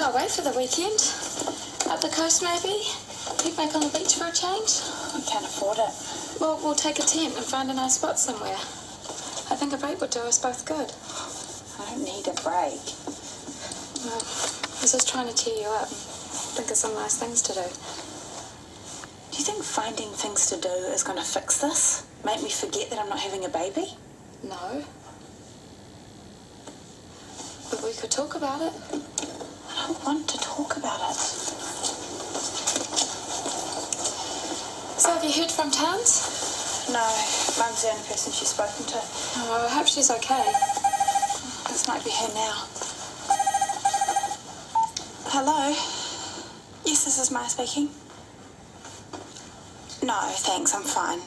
Go away for the weekend. Up the coast, maybe. Head back on the beach for a change. I can't afford it. Well, we'll take a tent and find a nice spot somewhere. I think a break would do us both good. I don't need a break. Well, I was just trying to cheer you up and think of some nice things to do. Do you think finding things to do is going to fix this? Make me forget that I'm not having a baby? No. But we could talk about it. I don't want to talk about it. So have you heard from Towns? No, Mum's the only person she's spoken to. Oh, I hope she's okay. This might be her now. Hello? Yes, this is Maia speaking. No, thanks, I'm fine.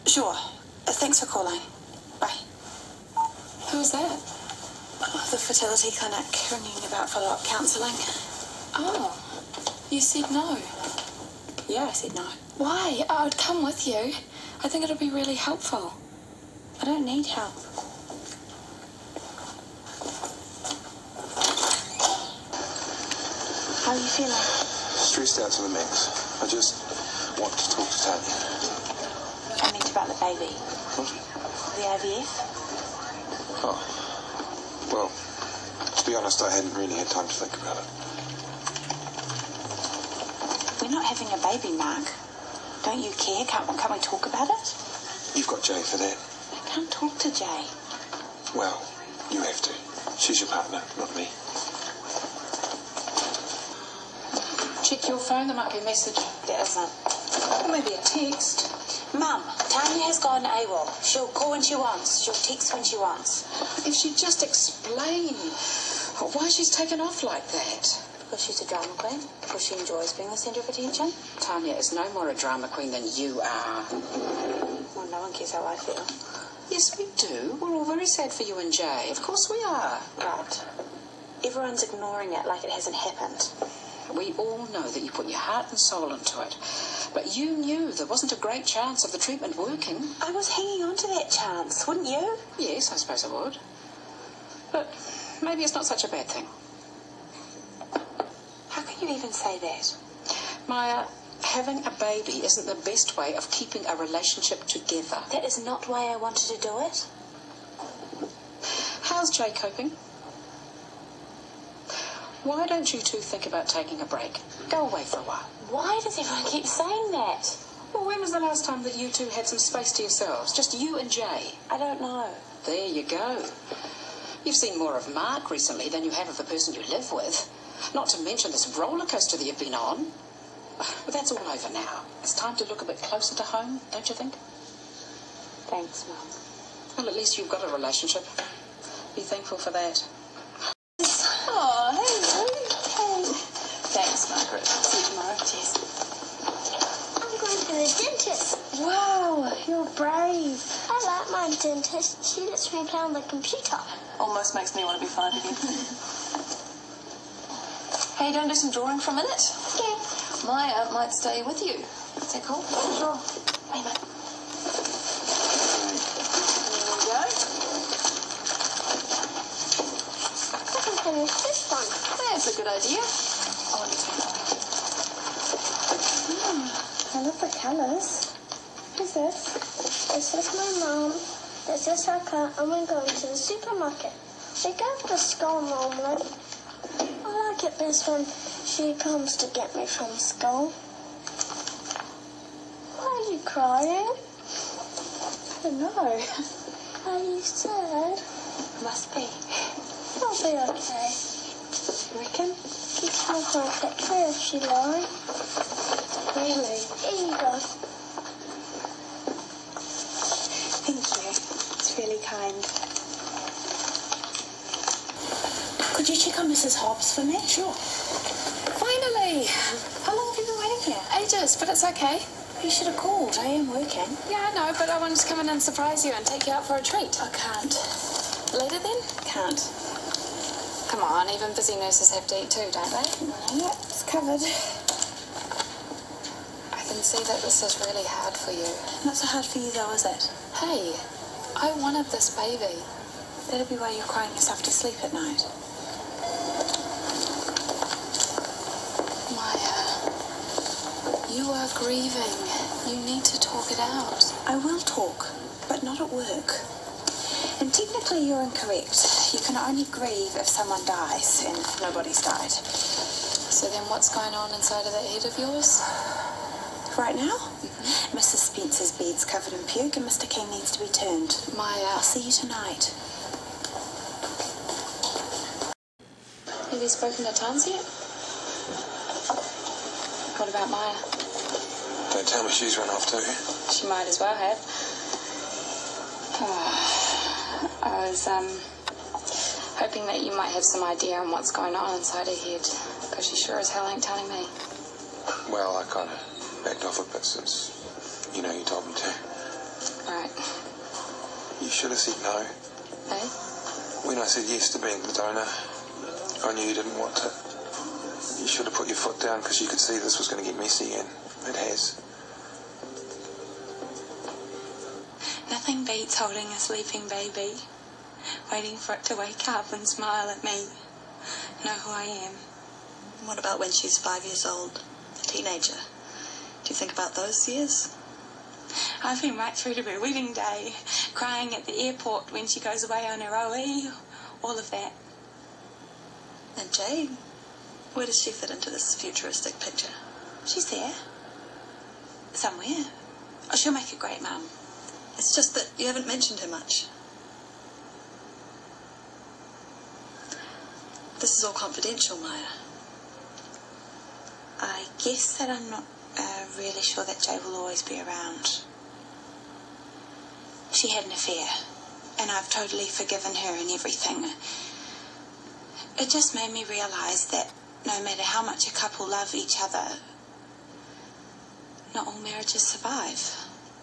Sure. Thanks for calling. Bye. Who's that? Oh, the fertility clinic ringing about follow-up counselling. Oh, you said no. Yeah, I said no. Why? I'd come with you. I think it'll be really helpful. I don't need help. How are you feeling? Stressed out to the max. I just want to talk to Tanya. I meant about the baby. What? The IVF. Oh. Well, to be honest, I hadn't really had time to think about it. We're not having a baby, Mark. Don't you care? Can't we talk about it? You've got Jay for that. I can't talk to Jay. Well, you have to. She's your partner, not me. Check your phone, there might be a message. There isn't. Or maybe a text. Mum, Tanya has gone AWOL. She'll call when she wants. She'll text when she wants. If she'd just explain why she's taken off like that. Because she's a drama queen. Because she enjoys being the centre of attention. Tanya is no more a drama queen than you are. Well, no one cares how I feel. Yes, we do. We're all very sad for you and Jay. Of course we are. Right. Everyone's ignoring it like it hasn't happened. We all know that you put your heart and soul into it. But you knew there wasn't a great chance of the treatment working. I was hanging on to that chance, wouldn't you? Yes, I suppose I would. But maybe it's not such a bad thing. How can you even say that? Maya, having a baby isn't the best way of keeping a relationship together. That is not why I wanted to do it. How's Jay coping? Why don't you two think about taking a break? Go away for a while. Why does everyone keep saying that? Well, when was the last time that you two had some space to yourselves? Just you and Jay? I don't know. There you go. You've seen more of Mark recently than you have of the person you live with. Not to mention this roller coaster that you've been on. But that's all over now. It's time to look a bit closer to home, don't you think? Thanks, Mum. Well, at least you've got a relationship. Be thankful for that. Oh, hey. Thanks, Margaret. See you tomorrow. Cheers. I'm going to the dentist. Wow, you're brave. I like my dentist. She lets me play on the computer. Almost makes me want to be fired again. Hey, don't do some drawing for a minute? Okay. Maya might stay with you. Is that cool? Sure. Wait a minute. There we go. I can finish this one. That's a good idea. I love the colours. Who's this? This is my mum. This is her car, and we're going to the supermarket. We go to school normally. I like it best when she comes to get me from school. Why are you crying? I don't know. Are you sad? Must be. I'll be okay. Reckon? You can have my picture if you like. Really? Here you go. Thank you. It's really kind. Could you check on Mrs. Hobbs for me? Sure. Finally! How long have you been waiting here? Ages, but it's okay. You should have called. I am working. Yeah, I know, but I wanted to come in and surprise you and take you out for a treat. I can't. Later then? Can't. Come on, even busy nurses have to eat too, don't they? No, it's covered. I can see that this is really hard for you. Not so hard for you though, is it? Hey, I wanted this baby. That'll be why you're crying yourself to sleep at night. are grieving. You need to talk it out. I will talk, but not at work. And technically you're incorrect. You can only grieve if someone dies, and nobody's died. So then what's going on inside of that head of yours? Right now? Mrs. Spencer's bed's covered in puke and Mr. King needs to be turned. Maya. I'll see you tonight. Have you spoken to Tans yet? What about Maya? Don't tell me she's run off too. She might as well have. I was hoping that you might have some idea on what's going on inside her head, because she sure as hell ain't telling me. Well, I kind of backed off a bit since, you told me to. Right. You should have said no. Eh? When I said yes to being the donor, I knew you didn't want it. You should have put your foot down because you could see this was going to get messy, and it has. Nothing beats holding a sleeping baby, waiting for it to wake up and smile at me, know who I am. What about when she's 5 years old, a teenager? Do you think about those years? I've been right through to her wedding day, crying at the airport when she goes away on her OE, all of that. And Jane, where does she fit into this futuristic picture? She's there. Somewhere. Oh, she'll make a great mum. It's just that you haven't mentioned her much. This is all confidential, Maya. I guess that I'm not really sure that Jay will always be around. She had an affair, and I've totally forgiven her and everything. It just made me realise that no matter how much a couple love each other, not all marriages survive.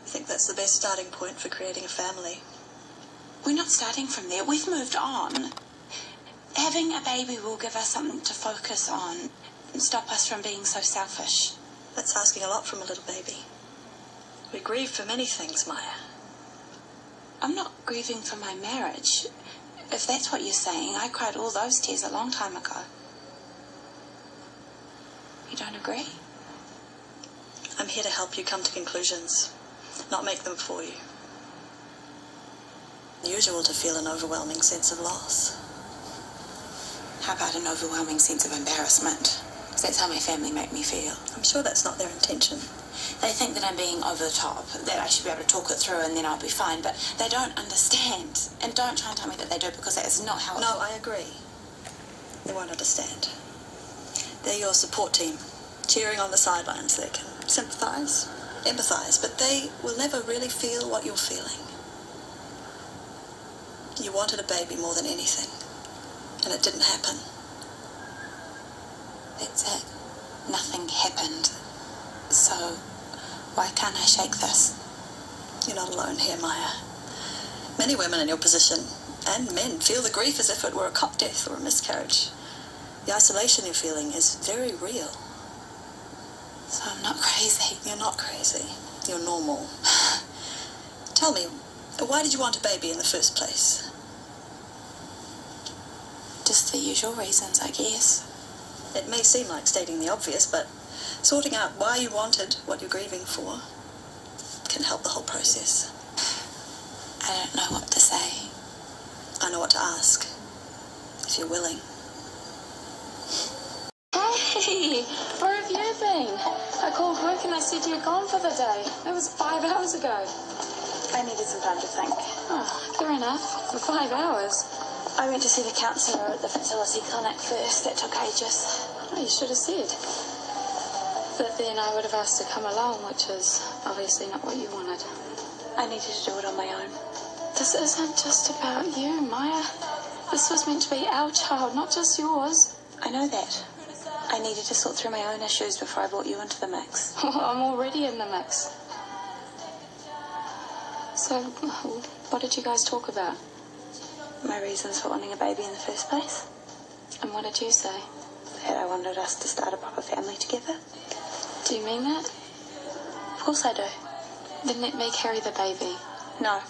I think that's the best starting point for creating a family. We're not starting from there. We've moved on. Having a baby will give us something to focus on and stop us from being so selfish. That's asking a lot from a little baby. We grieve for many things, Maya. I'm not grieving for my marriage. If that's what you're saying, I cried all those tears a long time ago. You don't agree? I'm here to help you come to conclusions, not make them for you. Usual to feel an overwhelming sense of loss. How about an overwhelming sense of embarrassment? Because that's how my family make me feel. I'm sure that's not their intention. They think that I'm being over the top, that I should be able to talk it through and then I'll be fine, but they don't understand. And don't try and tell me that they do, because that is not how... No, I agree. They won't understand. They're your support team, cheering on the sidelines. They can sympathise, empathise, but they will never really feel what you're feeling. You wanted a baby more than anything, and it didn't happen. That's it. Nothing happened. So, why can't I shake this? You're not alone here, Maya. Many women in your position, and men, feel the grief as if it were a cot death or a miscarriage. The isolation you're feeling is very real. So I'm not crazy. You're not crazy. You're normal. Tell me, why did you want a baby in the first place? Just the usual reasons, I guess. It may seem like stating the obvious, but sorting out why you wanted what you're grieving for can help the whole process. I don't know what to say. I know what to ask, if you're willing. Hey, where have you been? I called work and I said you're gone for the day. That was 5 hours ago. I needed some time to think. Oh, fair enough. For 5 hours. I went to see the counsellor at the fertility clinic first. That took ages. Oh, you should have said. But then I would have asked to come along, which is obviously not what you wanted. I needed to do it on my own. This isn't just about you, Maya. This was meant to be our child, not just yours. I know that. I needed to sort through my own issues before I brought you into the mix. I'm already in the mix. So, what did you guys talk about? My reasons for wanting a baby in the first place. And what did you say? That I wanted us to start a proper family together. Do you mean that? Of course I do. Then let me carry the baby. No.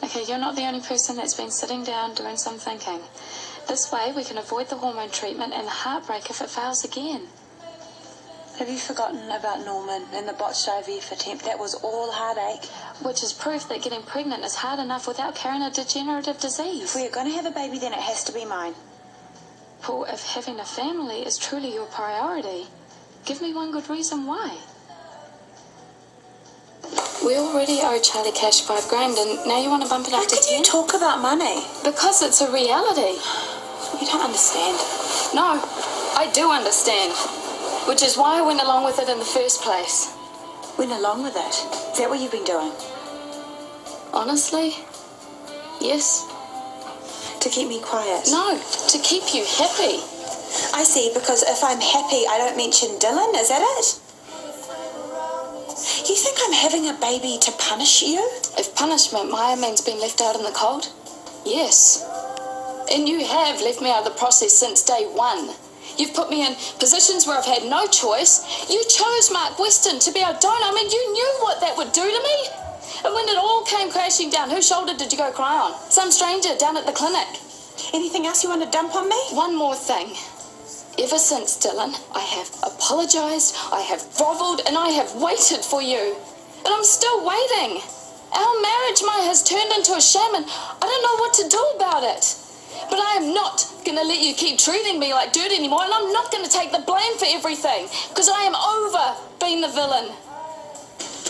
Okay, you're not the only person that's been sitting down doing some thinking. This way we can avoid the hormone treatment and the heartbreak if it fails again. Have you forgotten about Norman and the botched IVF attempt? That was all heartache. Which is proof that getting pregnant is hard enough without carrying a degenerative disease. If we are going to have a baby, then it has to be mine. Paul, if having a family is truly your priority, give me one good reason why. We already owe Charlie Cash $5,000 and now you want to bump it up to 10? How can you talk about money? Because it's a reality. You don't understand. No, I do understand. Which is why I went along with it in the first place. Went along with it? Is that what you've been doing? Honestly, yes. To keep me quiet? No, to keep you happy. I see, because if I'm happy, I don't mention Dylan, is that it? You think I'm having a baby to punish you? If punishment, Maia, means being left out in the cold, yes. And you have left me out of the process since day one. You've put me in positions where I've had no choice. You chose Mark Weston to be our donor. I mean, you knew what that would do to me. And when it all came crashing down, whose shoulder did you go cry on? Some stranger down at the clinic. Anything else you want to dump on me? One more thing. Ever since, Dylan, I have apologised, I have grovelled, and I have waited for you. And I'm still waiting. Our marriage, Maya, has turned into a sham, and I don't know what to do about it. But I am not going to let you keep treating me like dirt anymore, and I'm not going to take the blame for everything, because I am over being the villain.